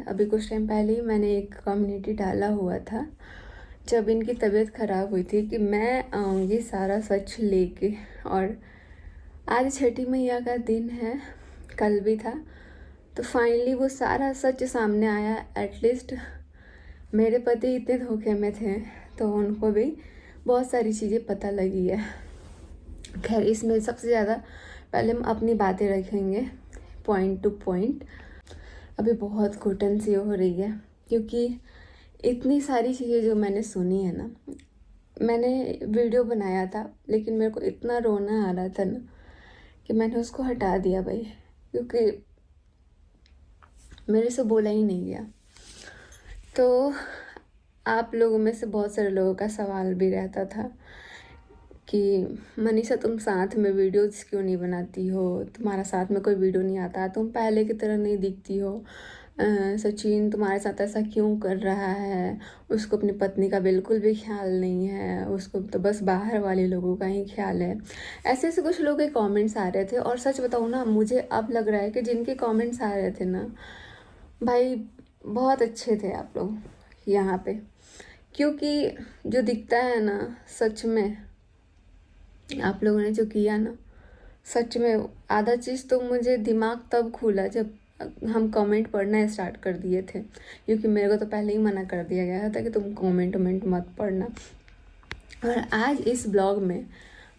अभी कुछ टाइम पहले ही मैंने एक कम्युनिटी डाला हुआ था जब इनकी तबीयत ख़राब हुई थी कि मैं आऊँगी सारा सच लेके। और आज छठी मैया का दिन है, कल भी था, तो फाइनली वो सारा सच सामने आया। एटलीस्ट मेरे पति इतने धोखे में थे तो उनको भी बहुत सारी चीज़ें पता लगी है। खैर, इसमें सबसे ज़्यादा पहले हम अपनी बातें रखेंगे पॉइंट टू पॉइंट। अभी बहुत घुटन सी हो रही है क्योंकि इतनी सारी चीज़ें जो मैंने सुनी है ना। मैंने वीडियो बनाया था लेकिन मेरे को इतना रोना आ रहा था ना कि मैंने उसको हटा दिया भाई, क्योंकि मेरे से बोला ही नहीं गया। तो आप लोगों में से बहुत सारे लोगों का सवाल भी रहता था कि मनीषा तुम साथ में वीडियोस क्यों नहीं बनाती हो, तुम्हारा साथ में कोई वीडियो नहीं आता, तुम पहले की तरह नहीं दिखती हो, सचिन तुम्हारे साथ ऐसा क्यों कर रहा है, उसको अपनी पत्नी का बिल्कुल भी ख्याल नहीं है, उसको तो बस बाहर वाले लोगों का ही ख्याल है। ऐसे ऐसे कुछ लोगों के कमेंट्स आ रहे थे। और सच बताऊँ ना, मुझे अब लग रहा है कि जिनके कमेंट्स आ रहे थे ना भाई, बहुत अच्छे थे आप लोग यहाँ पे, क्योंकि जो दिखता है ना सच में आप लोगों ने जो किया ना, सच में आधा चीज़ तो मुझे दिमाग तब खुला जब हम कमेंट पढ़ना स्टार्ट कर दिए थे, क्योंकि मेरे को तो पहले ही मना कर दिया गया था कि तुम कमेंट मत पढ़ना। और आज इस ब्लॉग में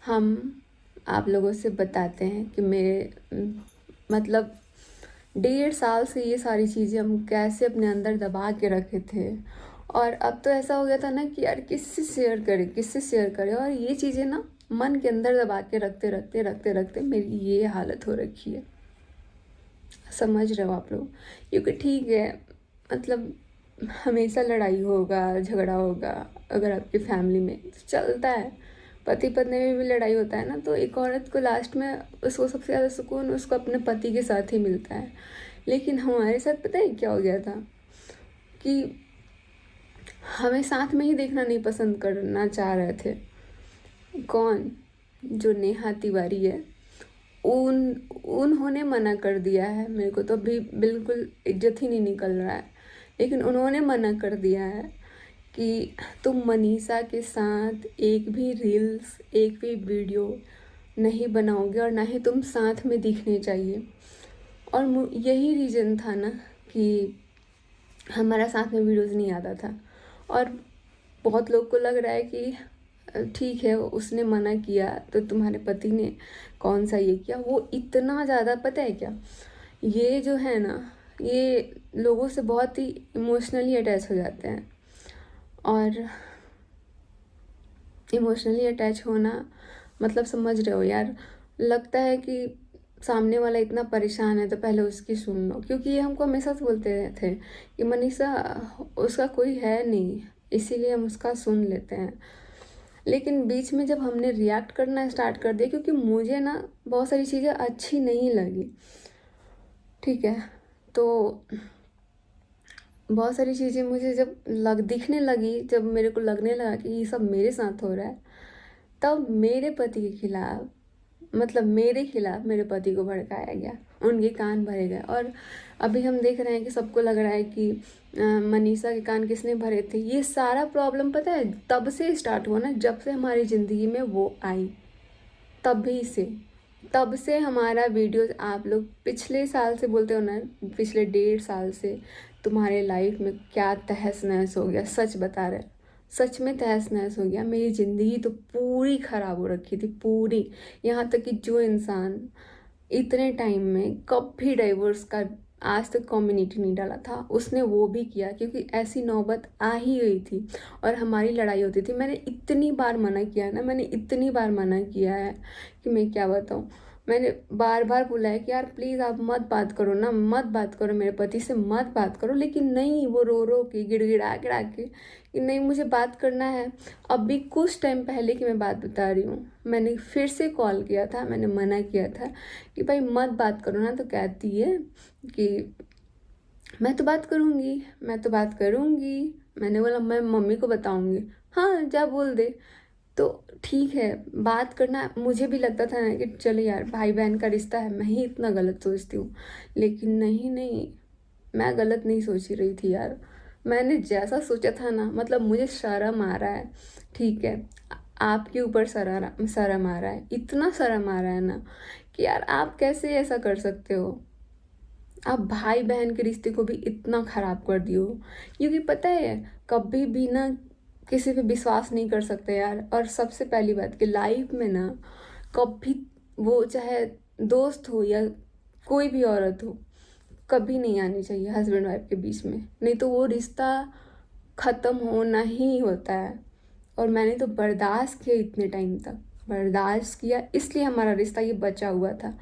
हम आप लोगों से बताते हैं कि मेरे मतलब 1.5 साल से ये सारी चीज़ें हम कैसे अपने अंदर दबा के रखे थे। और अब तो ऐसा हो गया था ना कि यार किससे शेयर करें। और ये चीज़ें ना मन के अंदर दबा के रखते मेरी ये हालत हो रखी है। समझ रहे हो आप लोग? क्योंकि ठीक है, मतलब हमेशा लड़ाई होगा, झगड़ा होगा, अगर आपकी फैमिली में तो चलता है। पति पत्नी में भी लड़ाई होता है ना, तो एक औरत को लास्ट में उसको सबसे ज़्यादा सुकून उसको अपने पति के साथ ही मिलता है। लेकिन हमारे साथ पता है क्या हो गया था कि हमें साथ में ही देखना नहीं पसंद करना चाह रहे थे। कौन? जो नेहा तिवारी है, उन्होंने मना कर दिया है। मेरे को तो अभी बिल्कुल इज्जत ही नहीं निकल रहा है, लेकिन उन्होंने मना कर दिया है कि तुम मनीषा के साथ एक भी रील्स, एक भी वीडियो नहीं बनाओगे और ना ही तुम साथ में दिखने चाहिए। और यही रीज़न था ना कि हमारा साथ में वीडियोस नहीं आता था। और बहुत लोग को लग रहा है कि ठीक है, उसने मना किया तो तुम्हारे पति ने कौन सा ये किया। वो इतना ज़्यादा, पता है क्या, ये जो है ना, ये लोगों से बहुत ही इमोशनली अटैच हो जाते हैं। और इमोशनली अटैच होना मतलब समझ रहे हो यार, लगता है कि सामने वाला इतना परेशान है तो पहले उसकी सुन लो। क्योंकि ये हमको हमेशा से बोलते थे कि मनीषा उसका कोई है नहीं, इसीलिए हम उसका सुन लेते हैं। लेकिन बीच में जब हमने रिएक्ट करना स्टार्ट कर दिया, क्योंकि मुझे ना बहुत सारी चीज़ें अच्छी नहीं लगी, ठीक है, तो बहुत सारी चीज़ें मुझे जब दिखने लगी, जब मेरे को लगने लगा कि ये सब मेरे साथ हो रहा है, तब मेरे पति के खिलाफ, मतलब मेरे खिलाफ मेरे पति को भड़काया गया, उनके कान भरे गए। और अभी हम देख रहे हैं कि सबको लग रहा है कि मनीषा के कान किसने भरे थे। ये सारा प्रॉब्लम पता है तब से स्टार्ट हुआ ना, जब से हमारी ज़िंदगी में वो आई, तब से हमारा वीडियोस आप लोग पिछले साल से बोलते हो ना, पिछले 1.5 साल से तुम्हारे लाइफ में क्या तहस नहस हो गया। सच बता रहे, सच में तहस नहस हो गया। मेरी ज़िंदगी तो पूरी ख़राब हो रखी थी, पूरी। यहाँ तक कि जो इंसान इतने टाइम में कभी डाइवोर्स का आज तक कम्युनिटी नहीं डाला था, उसने वो भी किया, क्योंकि ऐसी नौबत आ ही गई थी और हमारी लड़ाई होती थी। मैंने इतनी बार मना किया ना, मैंने इतनी बार मना किया है कि मैं क्या बताऊँ। मैंने बार बार बोला है कि यार प्लीज़ आप मत बात करो ना, मत बात करो, मेरे पति से मत बात करो। लेकिन नहीं, वो रो रो के गिड़गिड़ा गिड़ा के कि नहीं मुझे बात करना है। अभी कुछ टाइम पहले की मैं बात बता रही हूँ, मैंने फिर से कॉल किया था, मैंने मना किया था कि भाई मत बात करो ना, तो कहती है कि मैं तो बात करूँगी, मैं तो बात करूँगी। मैंने बोला मैं मम्मी को बताऊँगी। हाँ जा बोल दे। तो ठीक है, बात करना मुझे भी लगता था ना कि चलो यार भाई बहन का रिश्ता है, मैं ही इतना गलत सोचती हूँ। लेकिन नहीं, मैं गलत नहीं सोच रही थी यार। मैंने जैसा सोचा था ना, मतलब मुझे शर्म आ रहा है, ठीक है, आपके ऊपर शर्म आ रहा है, इतना शर्म आ रहा है ना कि यार आप कैसे ऐसा कर सकते हो। आप भाई बहन के रिश्ते को भी इतना ख़राब कर दियो। क्योंकि पता है, कभी भी ना किसी पे विश्वास नहीं कर सकते यार। और सबसे पहली बात कि लाइफ में ना कभी, वो चाहे दोस्त हो या कोई भी औरत हो, कभी नहीं आनी चाहिए हस्बैंड वाइफ के बीच में, नहीं तो वो रिश्ता ख़त्म होना ही होता है। और मैंने तो बर्दाश्त किया, इतने टाइम तक बर्दाश्त किया, इसलिए हमारा रिश्ता ये बचा हुआ था।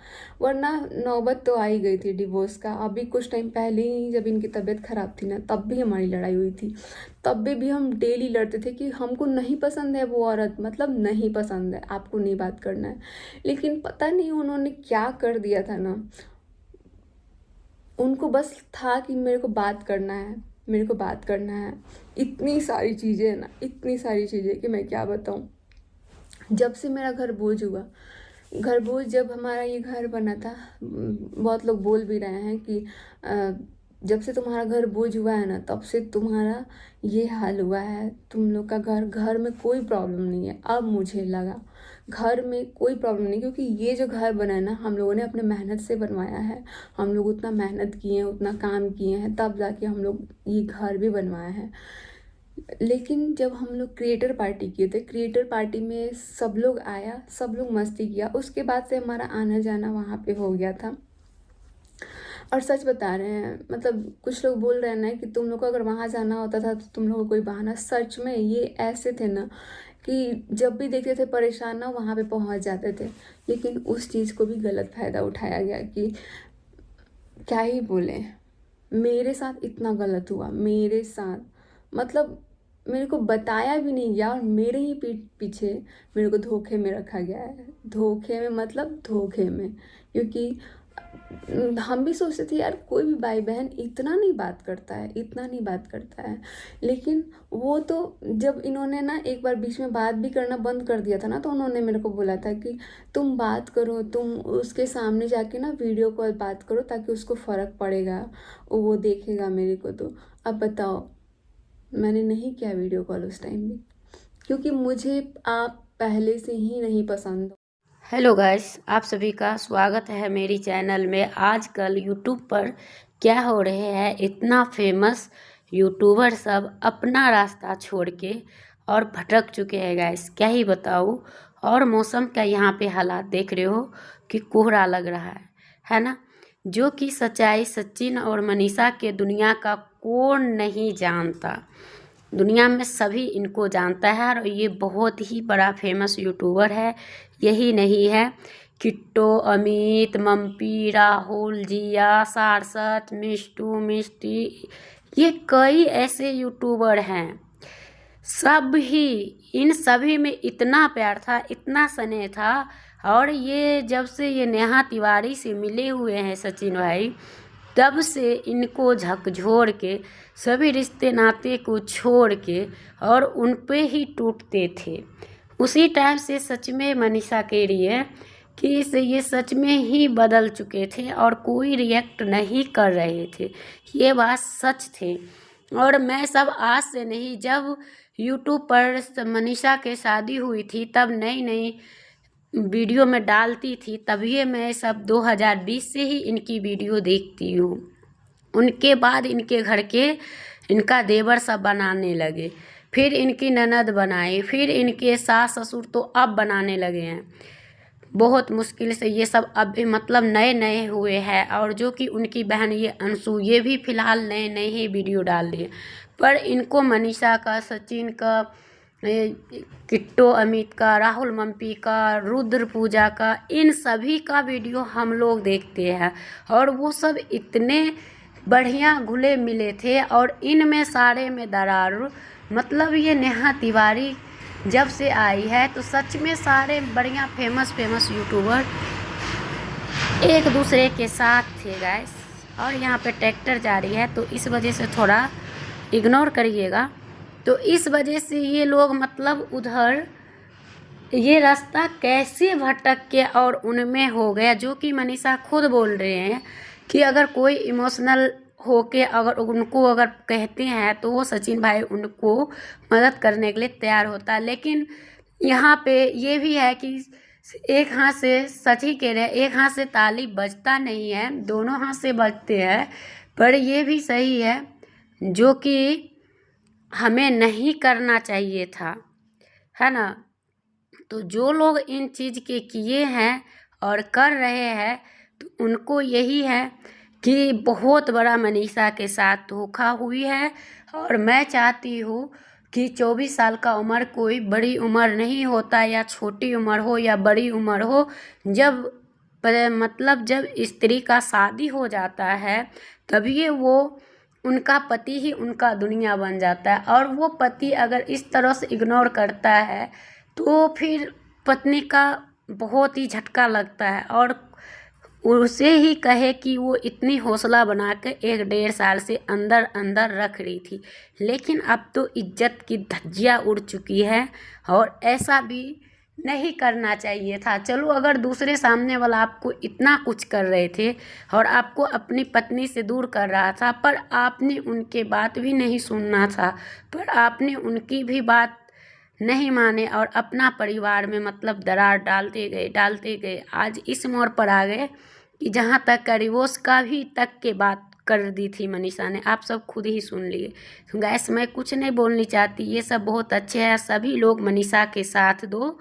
वरना नौबत तो आ ही गई थी डिवोर्स का। अभी कुछ टाइम पहले ही जब इनकी तबीयत ख़राब थी ना, तब भी हमारी लड़ाई हुई थी। तब भी हम डेली लड़ते थे कि हमको नहीं पसंद है वो औरत, मतलब नहीं पसंद है, आपको नहीं बात करना है। लेकिन पता नहीं उन्होंने क्या कर दिया था ना, उनको बस था कि मेरे को बात करना है, मेरे को बात करना है। इतनी सारी चीज़ें हैं ना, इतनी सारी चीज़ें कि मैं क्या बताऊँ। जब से मेरा घर बोझ हुआ, घर बोझ जब हमारा ये घर बना था, बहुत लोग बोल भी रहे हैं कि जब से तुम्हारा घर बोझ हुआ है ना, तब से तुम्हारा ये हाल हुआ है। तुम लोग का घर में कोई प्रॉब्लम नहीं है। अब मुझे लगा घर में कोई प्रॉब्लम नहीं, क्योंकि ये जो घर बना है ना, हम लोगों ने अपने मेहनत से बनवाया है। हम लोग उतना मेहनत किए हैं, उतना काम किए हैं, तब जाके हम लोग ये घर भी बनवाया है। लेकिन जब हम लोग क्रिएटर पार्टी किए थे, क्रिएटर पार्टी में सब लोग आया, सब लोग मस्ती किया, उसके बाद से हमारा आना जाना वहाँ पे हो गया था। और सच बता रहे हैं, मतलब कुछ लोग बोल रहे हैं ना कि तुम लोग को अगर वहाँ जाना होता था तो तुम लोग को कोई बहाना, सच में ये ऐसे थे ना कि जब भी देखते थे परेशान ना, वहाँ पे पहुँच जाते थे। लेकिन उस चीज़ को भी गलत फ़ायदा उठाया गया कि क्या ही बोले। मेरे साथ इतना गलत हुआ, मेरे साथ, मतलब मेरे को बताया भी नहीं गया, और मेरे ही पीठ पीछे मेरे को धोखे में रखा गया है। धोखे में मतलब धोखे में। क्योंकि हम भी सोचते थे यार कोई भी भाई बहन इतना नहीं बात करता है, इतना नहीं बात करता है। लेकिन वो तो जब इन्होंने ना एक बार बीच में बात भी करना बंद कर दिया था ना, तो उन्होंने मेरे को बोला था कि तुम बात करो, तुम उसके सामने जाके ना वीडियो कॉल बात करो, ताकि उसको फ़र्क पड़ेगा, वो देखेगा मेरे को। तो अब बताओ, मैंने नहीं किया वीडियो कॉल उस टाइम भी, क्योंकि मुझे आप पहले से ही नहीं पसंद हो। हेलो गाइस, आप सभी का स्वागत है मेरी चैनल में। आजकल यूट्यूब पर क्या हो रहे हैं, इतना फेमस यूट्यूबर सब अपना रास्ता छोड़ के और भटक चुके हैं गाइस, क्या ही बताऊँ। और मौसम का यहाँ पे हालात देख रहे हो कि कोहरा लग रहा है ना। जो कि सच्चाई सचिन और मनीषा के दुनिया का कौन नहीं जानता, दुनिया में सभी इनको जानता है। और ये बहुत ही बड़ा फेमस यूट्यूबर है। यही नहीं है, किट्टो, अमित, मम्पी, राहुल, जिया, सारसत, मिष्टू, मिष्टी, ये कई ऐसे यूट्यूबर हैं। सब ही, इन सभी में इतना प्यार था, इतना स्नेह था। और ये जब से ये नेहा तिवारी से मिले हुए हैं सचिन भाई, तब से इनको झकझोर के सभी रिश्ते नाते को छोड़ के और उन पे ही टूटते थे। उसी टाइम से सच में मनीषा के लिए कि ये सच में ही बदल चुके थे और कोई रिएक्ट नहीं कर रहे थे, ये बात सच थे। और मैं सब आज से नहीं, जब यूट्यूब पर मनीषा के शादी हुई थी तब नई नई वीडियो में डालती थी, तभी मैं सब 2020 से ही इनकी वीडियो देखती हूँ। उनके बाद इनके घर के इनका देवर सब बनाने लगे, फिर इनकी ननद बनाई, फिर इनके सास ससुर तो अब बनाने लगे हैं। बहुत मुश्किल से ये सब अब मतलब नए नए हुए हैं। और जो कि उनकी बहन ये अंशु, ये भी फ़िलहाल नए नए ही वीडियो डाल रही है। पर इनको मनीषा का, सचिन का, किट्टो अमित का, राहुल मम्पी का, रुद्र पूजा का, इन सभी का वीडियो हम लोग देखते हैं। और वो सब इतने बढ़िया घुले मिले थे। और इनमें सारे में दरार, मतलब ये नेहा तिवारी जब से आई है तो सच में सारे बढ़िया फेमस यूट्यूबर एक दूसरे के साथ थे गाइस। और यहाँ पे ट्रैक्टर जा रही है तो इस वजह से थोड़ा इग्नोर करिएगा। तो इस वजह से ये लोग मतलब उधर ये रास्ता कैसे भटक के और उनमें हो गया, जो कि मनीषा खुद बोल रहे हैं कि अगर कोई इमोशनल होके अगर उनको अगर कहते हैं तो वो सचिन भाई उनको मदद करने के लिए तैयार होता है। लेकिन यहाँ पे ये भी है कि एक हाथ से सच ही कह रहे हैं, एक हाथ से ताली बजता नहीं है, दोनों हाथ से बजते हैं। पर ये भी सही है जो कि हमें नहीं करना चाहिए था, है ना। तो जो लोग इन चीज़ के किए हैं और कर रहे हैं तो उनको यही है कि बहुत बड़ा मनीषा के साथ धोखा हुई है। और मैं चाहती हूँ कि 24 साल का उम्र कोई बड़ी उम्र नहीं होता, या छोटी उम्र हो या बड़ी उम्र हो। जब मतलब जब स्त्री का शादी हो जाता है तभी वो उनका पति ही उनका दुनिया बन जाता है। और वो पति अगर इस तरह से इग्नोर करता है तो फिर पत्नी का बहुत ही झटका लगता है। और उसे ही कहे कि वो इतनी हौसला बना के 1-1.5 साल से अंदर अंदर रख रही थी, लेकिन अब तो इज्जत की धज्जियाँ उड़ चुकी है और ऐसा भी नहीं करना चाहिए था। चलो अगर दूसरे सामने वाला आपको इतना कुछ कर रहे थे और आपको अपनी पत्नी से दूर कर रहा था, पर आपने उनके बात भी नहीं सुनना था, पर आपने उनकी भी बात नहीं माने और अपना परिवार में मतलब दरार डालते गए। आज इस मोड़ पर आ गए कि जहाँ तक का डिवोर्स का भी तक के बात कर दी थी मनीषा ने। आप सब खुद ही सुन लिए। तो गैस मैं कुछ नहीं बोलनी चाहती, ये सब बहुत अच्छे हैं, सभी लोग मनीषा के साथ दो।